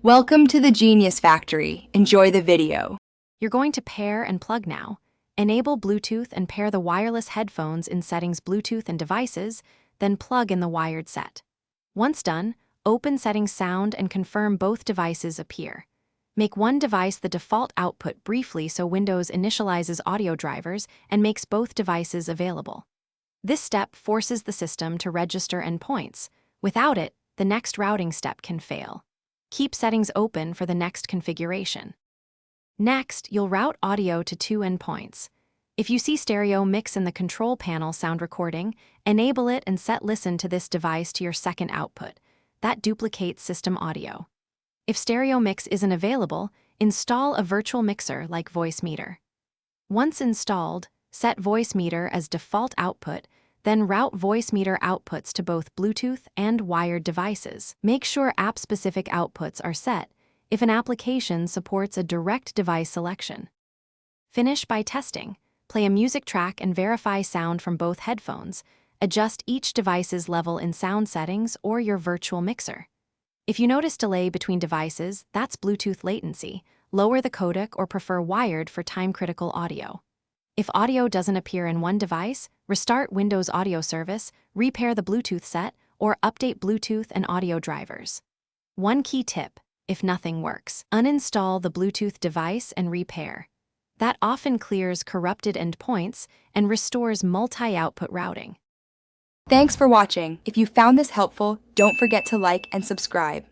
Welcome to the Genius Factory. Enjoy the video. You're going to pair and plug now. Enable Bluetooth and pair the wireless headphones in Settings Bluetooth and Devices, then plug in the wired set. Once done, open Settings Sound and confirm both devices appear. Make one device the default output briefly so Windows initializes audio drivers and makes both devices available. This step forces the system to register endpoints. Without it, the next routing step can fail. Keep settings open for the next configuration. Next, you'll route audio to two endpoints. If you see stereo mix in the control panel sound recording, enable it and set listen to this device to your second output. That duplicates system audio. If stereo mix isn't available, install a virtual mixer like Voice Meter. Once installed, set Voice Meter as default output, then route Voice Meter outputs to both Bluetooth and wired devices. Make sure app-specific outputs are set if an application supports a direct device selection. Finish by testing. Play a music track and verify sound from both headphones. Adjust each device's level in sound settings or your virtual mixer. If you notice delay between devices, that's Bluetooth latency. Lower the codec or prefer wired for time-critical audio. If audio doesn't appear in one device, restart Windows Audio Service, repair the Bluetooth set, or update Bluetooth and audio drivers. One key tip: if nothing works, uninstall the Bluetooth device and repair. That often clears corrupted endpoints and restores multi-output routing. Thanks for watching. If you found this helpful, don't forget to like and subscribe.